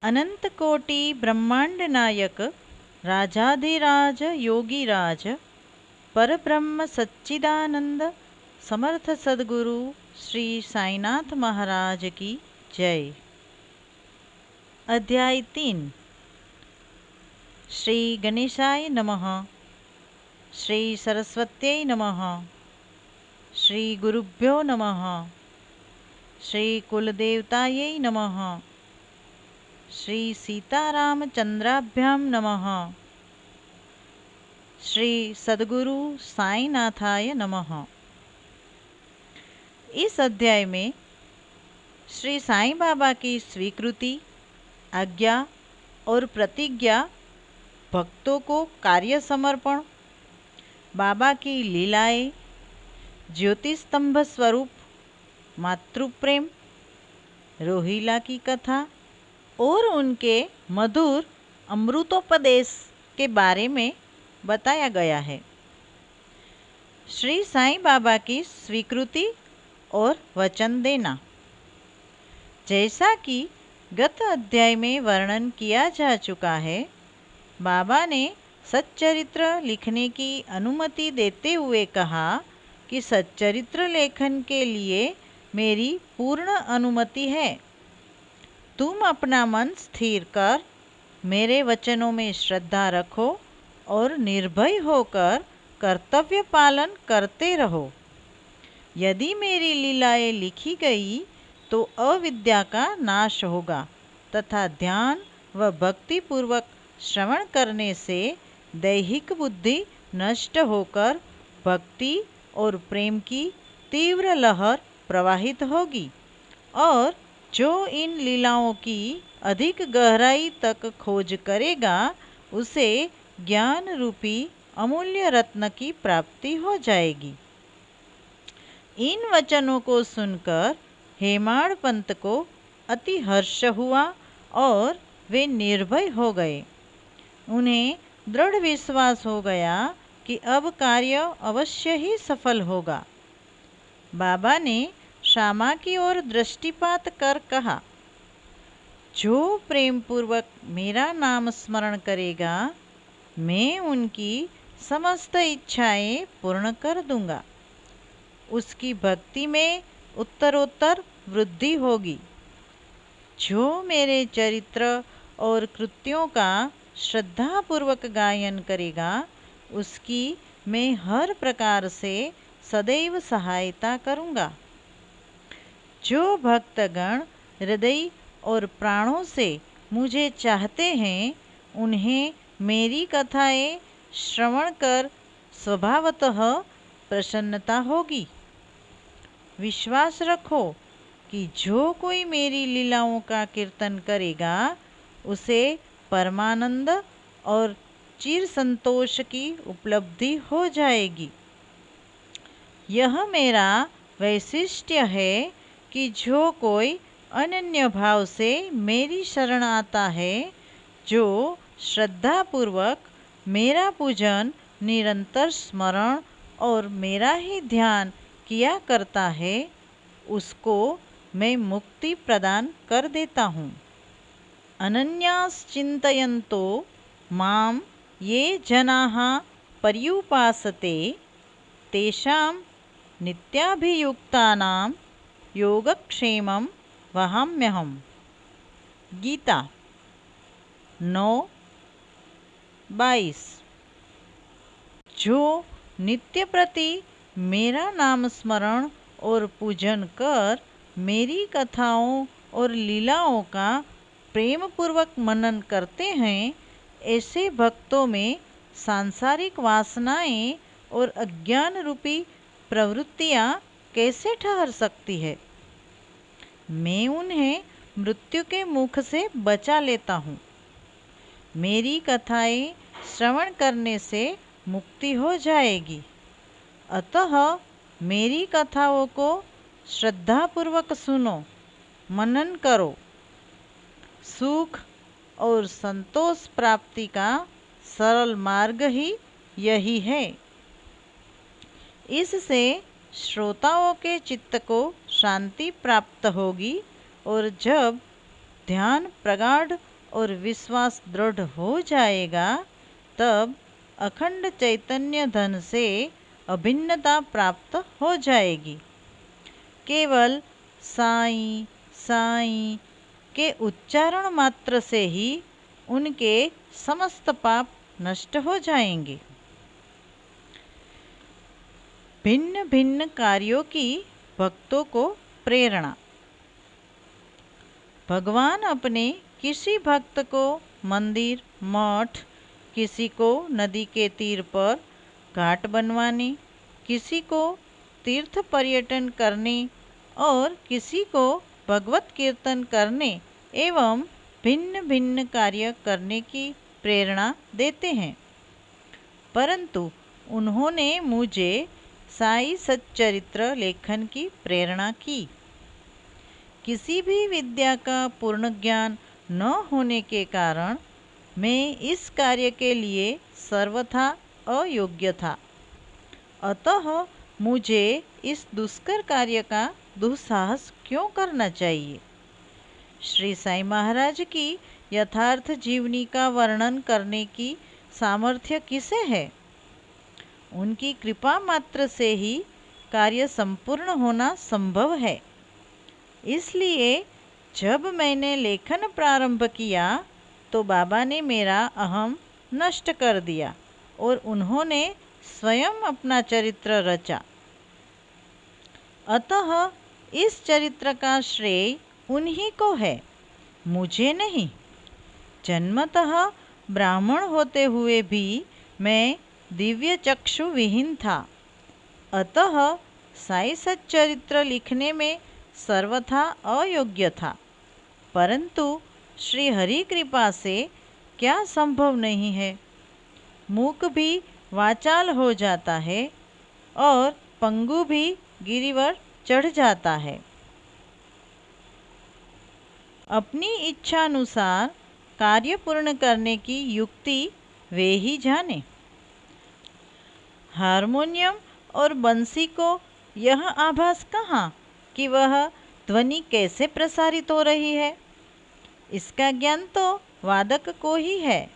अनंत कोटि ब्रह्मांड नायक राजाधिराज योगीराज परब्रह्म सच्चिदानंद समर्थ सद्गुरु श्री साईनाथ महाराज की जय। अध्याय 3। श्री गणेशाय नमः। श्री सरस्वत्यै नमः। श्री गुरुभ्यो नमः। श्री कुलदेवतायै नमः। श्री सीतारामचंद्राभ्यां नमः। श्री सद्गुरु साईनाथाय नमः। इस अध्याय में श्री साईं बाबा की स्वीकृति, आज्ञा और प्रतिज्ञा, भक्तों को कार्य समर्पण, बाबा की लीलाएं, ज्योतिस्तंभ स्वरूप, मातृप्रेम, रोहिला की कथा और उनके मधुर अमृतोपदेश के बारे में बताया गया है। श्री साईं बाबा की स्वीकृति और वचन देना। जैसा कि गत अध्याय में वर्णन किया जा चुका है, बाबा ने सच्चरित्र लिखने की अनुमति देते हुए कहा कि सच्चरित्र लेखन के लिए मेरी पूर्ण अनुमति है। तुम अपना मन स्थिर कर मेरे वचनों में श्रद्धा रखो और निर्भय होकर कर्तव्य पालन करते रहो। यदि मेरी लीलाएं लिखी गई तो अविद्या का नाश होगा तथा ध्यान व भक्ति पूर्वक श्रवण करने से दैहिक बुद्धि नष्ट होकर भक्ति और प्रेम की तीव्र लहर प्रवाहित होगी और जो इन लीलाओं की अधिक गहराई तक खोज करेगा उसे ज्ञान रूपी अमूल्य रत्न की प्राप्ति हो जाएगी। इन वचनों को सुनकर हेमाड़ पंत को अति हर्ष हुआ और वे निर्भय हो गए। उन्हें दृढ़ विश्वास हो गया कि अब कार्य अवश्य ही सफल होगा। बाबा ने श्यामा की ओर दृष्टिपात कर कहा, जो प्रेम पूर्वक मेरा नाम स्मरण करेगा मैं उनकी समस्त इच्छाएं पूर्ण कर दूंगा। उसकी भक्ति में उत्तरोत्तर वृद्धि होगी। जो मेरे चरित्र और कृत्यों का श्रद्धापूर्वक गायन करेगा उसकी मैं हर प्रकार से सदैव सहायता करूंगा। जो भक्तगण हृदय और प्राणों से मुझे चाहते हैं उन्हें मेरी कथाएं श्रवण कर स्वभावतः प्रसन्नता होगी। विश्वास रखो कि जो कोई मेरी लीलाओं का कीर्तन करेगा उसे परमानंद और चिर संतोष की उपलब्धि हो जाएगी। यह मेरा वैशिष्ट्य है कि जो कोई अनन्य भाव से मेरी शरण आता है, जो श्रद्धापूर्वक मेरा पूजन, निरंतर स्मरण और मेरा ही ध्यान किया करता है, उसको मैं मुक्ति प्रदान कर देता हूँ। अनन्याश्चिन्तयन्तो मां ये जनाः पर्युपासते तेषां नित्याभियुक्तानां योगक्षेमं वहाम्यहम्। गीता 9:22। जो नित्य प्रति मेरा नाम स्मरण और पूजन कर मेरी कथाओं और लीलाओं का प्रेम पूर्वक मनन करते हैं, ऐसे भक्तों में सांसारिक वासनाएं और अज्ञान रूपी प्रवृत्तियां कैसे ठहर सकती है। मैं उन्हें मृत्यु के मुख से बचा लेता हूँ। मेरी कथाएं श्रवण करने से मुक्ति हो जाएगी। अतः मेरी कथाओं को श्रद्धापूर्वक सुनो, मनन करो। सुख और संतोष प्राप्ति का सरल मार्ग ही यही है। इससे श्रोताओं के चित्त को शांति प्राप्त होगी और जब ध्यान प्रगाढ़ और विश्वास दृढ़ हो जाएगा, तब अखंड चैतन्य धन से अभिन्नता प्राप्त हो जाएगी। केवल साईं साईं के उच्चारण मात्र से ही उनके समस्त पाप नष्ट हो जाएंगे। भिन्न भिन्न कार्यों की भक्तों को प्रेरणा। भगवान अपने किसी भक्त को मंदिर, मठ, किसी को नदी के तीर पर घाट बनवाने, किसी को तीर्थ पर्यटन करने और किसी को भगवत कीर्तन करने एवं भिन्न भिन्न कार्य करने की प्रेरणा देते हैं। परंतु उन्होंने मुझे साई सच्चरित्र लेखन की प्रेरणा की। किसी भी विद्या का पूर्ण ज्ञान न होने के कारण मैं इस कार्य के लिए सर्वथा अयोग्य था। अतः मुझे इस दुष्कर कार्य का दुस्साहस क्यों करना चाहिए। श्री साईं महाराज की यथार्थ जीवनी का वर्णन करने की सामर्थ्य किसे है। उनकी कृपा मात्र से ही कार्य संपूर्ण होना संभव है। इसलिए जब मैंने लेखन प्रारंभ किया तो बाबा ने मेरा अहम नष्ट कर दिया और उन्होंने स्वयं अपना चरित्र रचा। अतः इस चरित्र का श्रेय उन्हीं को है, मुझे नहीं। जन्मतः ब्राह्मण होते हुए भी मैं दिव्य चक्षु विहीन था। अतः साई सच्चरित्र लिखने में सर्वथा अयोग्य था। परंतु श्री हरि कृपा से क्या संभव नहीं है। मूक भी वाचाल हो जाता है और पंगु भी गिरिवर चढ़ जाता है। अपनी इच्छानुसार कार्य पूर्ण करने की युक्ति वे ही जाने। हारमोनियम और बंसी को यह आभास कहाँ कि वह ध्वनि कैसे प्रसारित हो रही है। इसका ज्ञान तो वादक को ही है।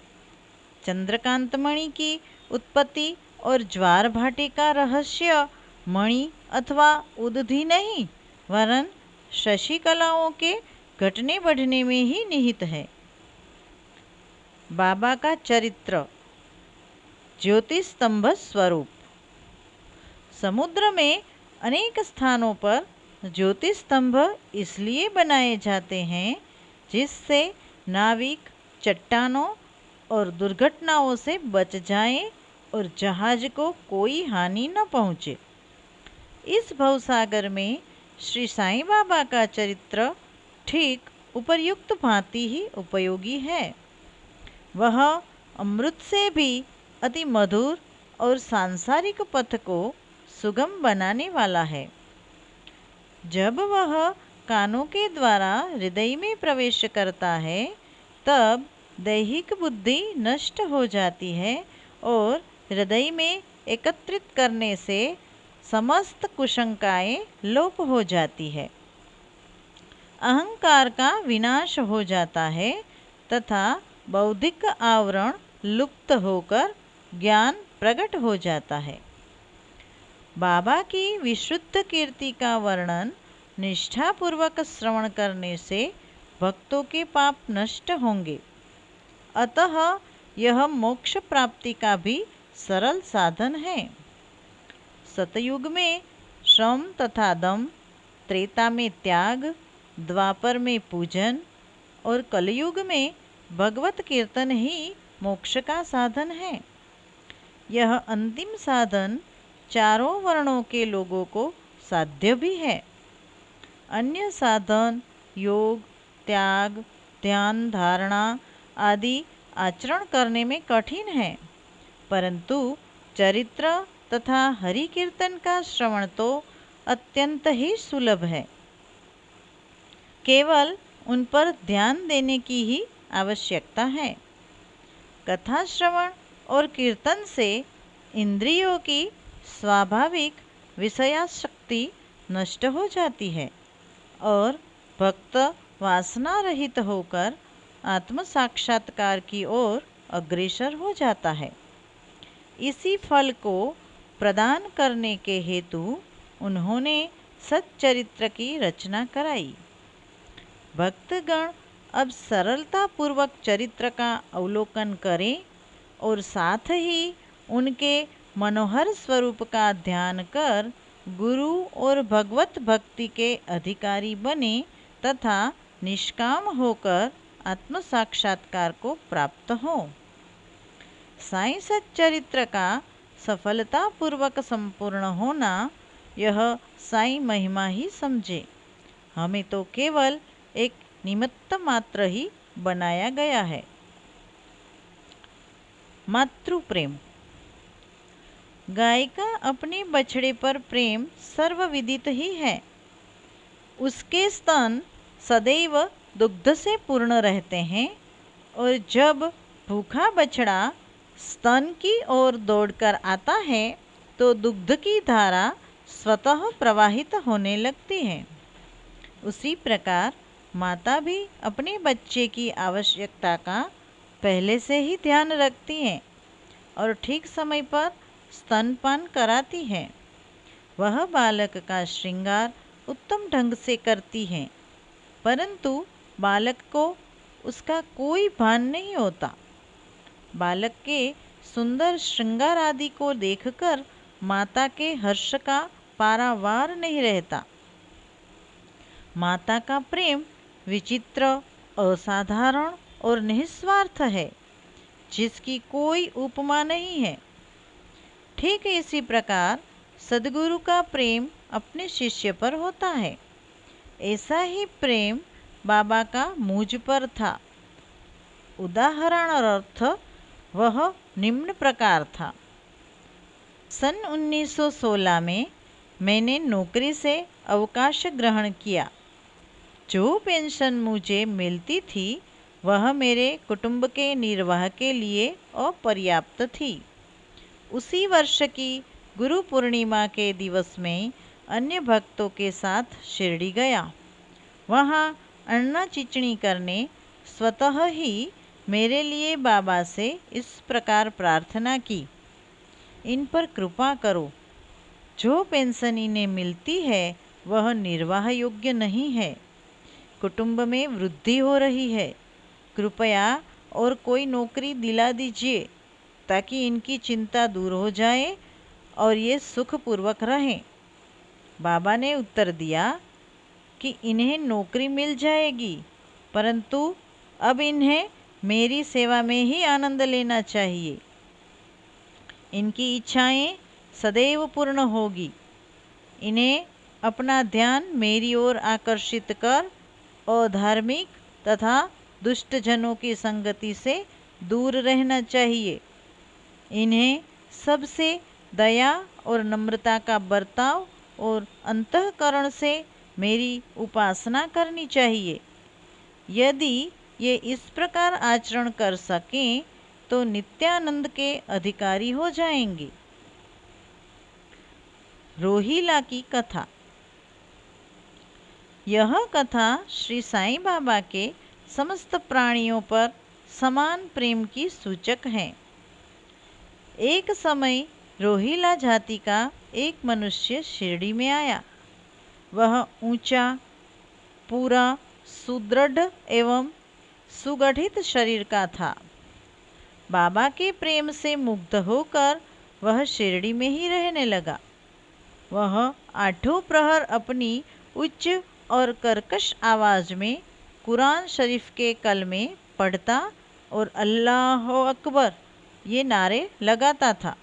चंद्रकांत मणि की उत्पत्ति और ज्वार भाटी का रहस्य मणि अथवा उदधि नहीं, वरन शशिकलाओं के घटने बढ़ने में ही निहित है। बाबा का चरित्र ज्योतिस्तंभ स्वरूप। समुद्र में अनेक स्थानों पर ज्योतिस्तंभ इसलिए बनाए जाते हैं जिससे नाविक चट्टानों और दुर्घटनाओं से बच जाएं और जहाज को कोई हानि न पहुँचे। इस भवसागर में श्री साईं बाबा का चरित्र ठीक उपर्युक्त भांति ही उपयोगी है। वह अमृत से भी अति मधुर और सांसारिक पथ को सुगम बनाने वाला है। जब वह कानों के द्वारा हृदय में प्रवेश करता है तब दैहिक बुद्धि नष्ट हो जाती है और हृदय में एकत्रित करने से समस्त कुशंकाएं लोप हो जाती है। अहंकार का विनाश हो जाता है तथा बौद्धिक आवरण लुप्त होकर ज्ञान प्रकट हो जाता है। बाबा की विशुद्ध कीर्ति का वर्णन निष्ठापूर्वक श्रवण करने से भक्तों के पाप नष्ट होंगे। अतः यह मोक्ष प्राप्ति का भी सरल साधन है। सतयुग में श्रम तथा दम, त्रेता में त्याग, द्वापर में पूजन और कलयुग में भगवत कीर्तन ही मोक्ष का साधन है। यह अंतिम साधन चारों वर्णों के लोगों को साध्य भी है। अन्य साधन योग, त्याग, ध्यान, धारणा आदि आचरण करने में कठिन है, परंतु चरित्र तथा हरि कीर्तन का श्रवण तो अत्यंत ही सुलभ है। केवल उन पर ध्यान देने की ही आवश्यकता है। कथा श्रवण और कीर्तन से इंद्रियों की स्वाभाविक विषयाशक्ति नष्ट हो जाती है और भक्त वासना रहित होकर आत्म साक्षात्कार की ओर अग्रसर हो जाता है। इसी फल को प्रदान करने के हेतु उन्होंने सच्चरित्र की रचना कराई। भक्तगण अब सरलता पूर्वक चरित्र का अवलोकन करें और साथ ही उनके मनोहर स्वरूप का ध्यान कर गुरु और भगवत भक्ति के अधिकारी बने तथा निष्काम होकर आत्म साक्षात्कार को प्राप्त हो। साईं सच्चरित्र का सफलतापूर्वक संपूर्ण होना यह साईं महिमा ही समझे। हमें तो केवल एक निमित्त मात्र ही बनाया गया है। मातृ प्रेम। गाय का अपने बछड़े पर प्रेम सर्वविदित ही है। उसके स्तन सदैव दुग्ध से पूर्ण रहते हैं और जब भूखा बछड़ा स्तन की ओर दौड़कर आता है तो दुग्ध की धारा स्वतः प्रवाहित होने लगती है। उसी प्रकार माता भी अपने बच्चे की आवश्यकता का पहले से ही ध्यान रखती है और ठीक समय पर स्तनपान कराती है। वह बालक का श्रृंगार उत्तम ढंग से करती है, परंतु बालक को उसका कोई भान नहीं होता। बालक के सुंदर श्रृंगार आदि को देखकर माता के हर्ष का पारावार नहीं रहता। माता का प्रेम विचित्र, असाधारण और निस्वार्थ है, जिसकी कोई उपमा नहीं है। ठीक इसी प्रकार सद्गुरु का प्रेम अपने शिष्य पर होता है। ऐसा ही प्रेम बाबा का मुझ पर था। उदाहरणार्थ वह निम्न प्रकार था। सन 1916 में मैंने नौकरी से अवकाश ग्रहण किया। जो पेंशन मुझे मिलती थी वह मेरे कुटुंब के निर्वाह के लिए अपर्याप्त थी। उसी वर्ष की गुरु पूर्णिमा के दिवस में अन्य भक्तों के साथ शिरडी गया। वहाँ अन्ना चिचणी करने स्वतः ही मेरे लिए बाबा से इस प्रकार प्रार्थना की, इन पर कृपा करो। जो पेंशन इन्हें मिलती है वह निर्वाह योग्य नहीं है। कुटुंब में वृद्धि हो रही है। कृपया और कोई नौकरी दिला दीजिए ताकि इनकी चिंता दूर हो जाए और ये सुखपूर्वक रहें। बाबा ने उत्तर दिया कि इन्हें नौकरी मिल जाएगी, परंतु अब इन्हें मेरी सेवा में ही आनंद लेना चाहिए। इनकी इच्छाएं सदैव पूर्ण होगी। इन्हें अपना ध्यान मेरी ओर आकर्षित कर अधार्मिक तथा दुष्ट जनों की संगति से दूर रहना चाहिए। इन्हें सबसे दया और नम्रता का बर्ताव और अंतःकरण से मेरी उपासना करनी चाहिए। यदि ये इस प्रकार आचरण कर सकें तो नित्यानंद के अधिकारी हो जाएंगे। रोहिला की कथा। यह कथा श्री साईं बाबा के समस्त प्राणियों पर समान प्रेम की सूचक है। एक समय रोहिला जाति का एक मनुष्य शिरडी में आया। वह ऊंचा, पूरा, सुदृढ़ एवं सुगठित शरीर का था। बाबा के प्रेम से मुग्ध होकर वह शिरडी में ही रहने लगा। वह आठों प्रहर अपनी उच्च और कर्कश आवाज में कुरान शरीफ के कलमे पढ़ता और अल्लाह अकबर ये नारे लगाता था।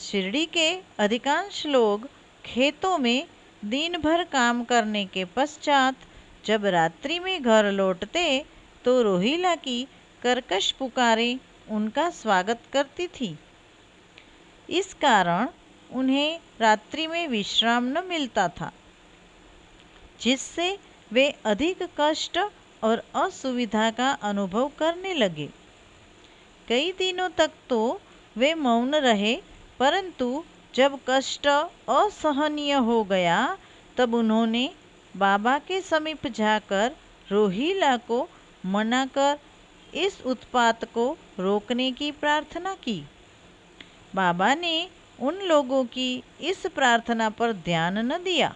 शिरडी के अधिकांश लोग खेतों में दिन भर काम करने के पश्चात जब रात्रि में घर लौटते तो रोहिला की कर्कश पुकारें उनका स्वागत करती थी। इस कारण उन्हें रात्रि में विश्राम न मिलता था, जिससे वे अधिक कष्ट और असुविधा का अनुभव करने लगे। कई दिनों तक तो वे मौन रहे, परंतु जब कष्ट असहनीय हो गया तब उन्होंने बाबा के समीप जाकर रोहिला को मना कर इस उत्पात को रोकने की प्रार्थना की। बाबा ने उन लोगों की इस प्रार्थना पर ध्यान न दिया।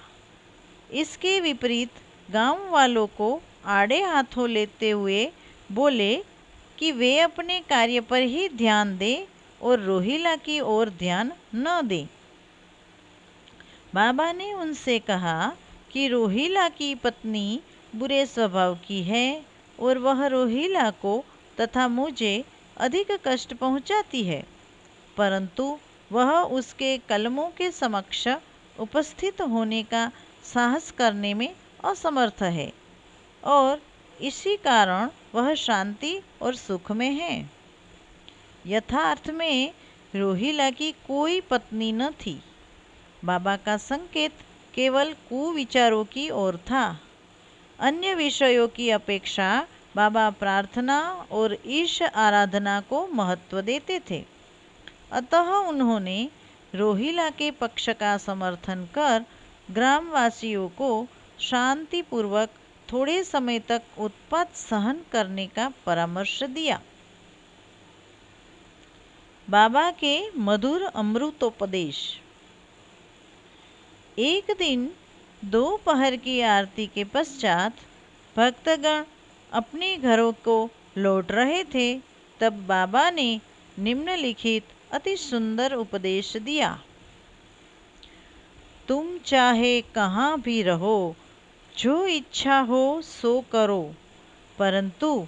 इसके विपरीत गांव वालों को आड़े हाथों लेते हुए बोले कि वे अपने कार्य पर ही ध्यान दें और रोहिला की ओर ध्यान न दें। बाबा ने उनसे कहा कि रोहिला की पत्नी बुरे स्वभाव की है और वह रोहिला को तथा मुझे अधिक कष्ट पहुंचाती है, परंतु वह उसके कलमों के समक्ष उपस्थित होने का साहस करने में असमर्थ है और इसी कारण वह शांति और सुख में है। यथार्थ में रोहिला की कोई पत्नी न थी। बाबा का संकेत केवल कुविचारों की ओर था। अन्य विषयों की अपेक्षा बाबा प्रार्थना और ईश आराधना को महत्व देते थे। अतः उन्होंने रोहिला के पक्ष का समर्थन कर ग्रामवासियों को शांतिपूर्वक थोड़े समय तक उत्पात सहन करने का परामर्श दिया। बाबा के मधुर अमृतोपदेश। एक दिन दोपहर की आरती के पश्चात भक्तगण अपने घरों को लौट रहे थे, तब बाबा ने निम्नलिखित अति सुंदर उपदेश दिया। तुम चाहे कहाँ भी रहो, जो इच्छा हो सो करो, परंतु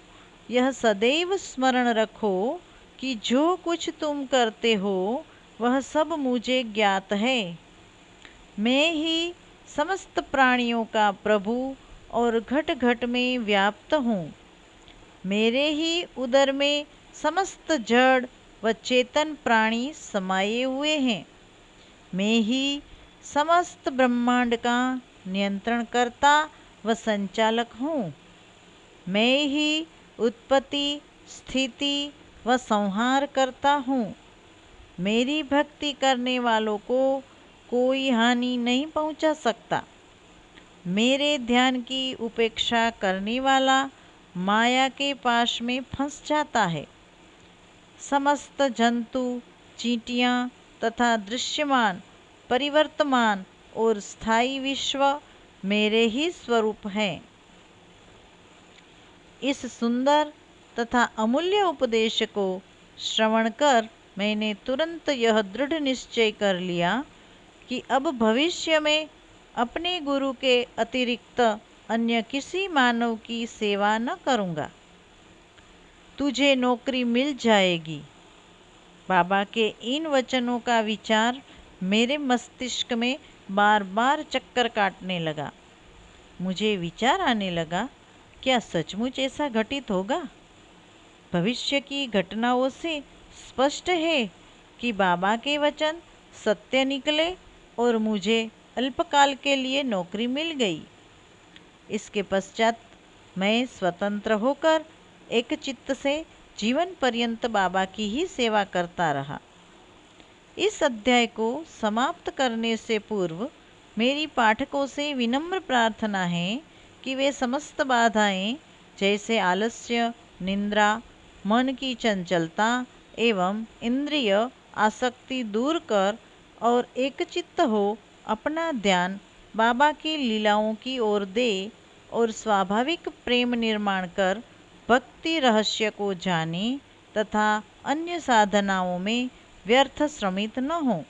यह सदैव स्मरण रखो कि जो कुछ तुम करते हो वह सब मुझे ज्ञात है। मैं ही समस्त प्राणियों का प्रभु और घट घट में व्याप्त हूँ। मेरे ही उदर में समस्त जड़ व चेतन प्राणी समाये हुए हैं। मैं ही समस्त ब्रह्मांड का नियंत्रण करता व संचालक हूँ। मैं ही उत्पत्ति, स्थिति व संहार करता हूँ। मेरी भक्ति करने वालों को कोई हानि नहीं पहुंचा सकता। मेरे ध्यान की उपेक्षा करने वाला माया के पाश में फंस जाता है। समस्त जंतु, चींटियाँ तथा दृश्यमान, परिवर्तमान और स्थायी विश्व मेरे ही स्वरूप हैं। इस सुंदर तथा अमूल्य उपदेश को श्रवण कर मैंने तुरंत यह दृढ़ निश्चय कर लिया कि अब भविष्य में अपने गुरु के अतिरिक्त अन्य किसी मानव की सेवा न करूँगा। तुझे नौकरी मिल जाएगी। बाबा के इन वचनों का विचार मेरे मस्तिष्क में बार बार चक्कर काटने लगा। मुझे विचार आने लगा, क्या सचमुच ऐसा घटित होगा? भविष्य की घटनाओं से स्पष्ट है कि बाबा के वचन सत्य निकले और मुझे अल्पकाल के लिए नौकरी मिल गई। इसके पश्चात मैं स्वतंत्र होकर एक चित्त से जीवन पर्यंत बाबा की ही सेवा करता रहा। इस अध्याय को समाप्त करने से पूर्व मेरी पाठकों से विनम्र प्रार्थना है कि वे समस्त बाधाएं जैसे आलस्य, निद्रा, मन की चंचलता एवं इंद्रिय आसक्ति दूर कर और एकचित्त हो अपना ध्यान बाबा की लीलाओं की ओर दे और स्वाभाविक प्रेम निर्माण कर भक्ति रहस्य को जाने तथा अन्य साधनाओं में व्यर्थ श्रमित न हो।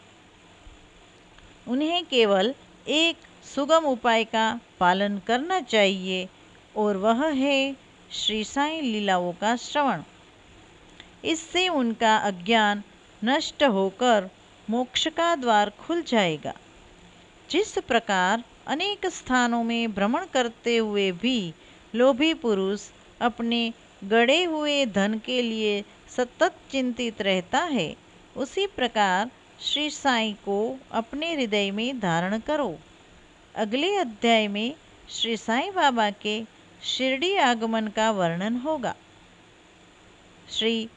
उन्हें केवल एक सुगम उपाय का पालन करना चाहिए और वह है श्री साईं लीलाओं का श्रवण। इससे उनका अज्ञान नष्ट होकर मोक्ष का द्वार खुल जाएगा। जिस प्रकार अनेक स्थानों में भ्रमण करते हुए भी लोभी पुरुष अपने गड़े हुए धन के लिए सतत चिंतित रहता है, उसी प्रकार श्री साईं को अपने हृदय में धारण करो। अगले अध्याय में श्री साईं बाबा के शिरडी आगमन का वर्णन होगा। श्री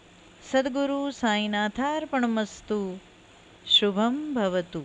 सद्गुरु साईनाथार्पणमस्तु। शुभम भवतु।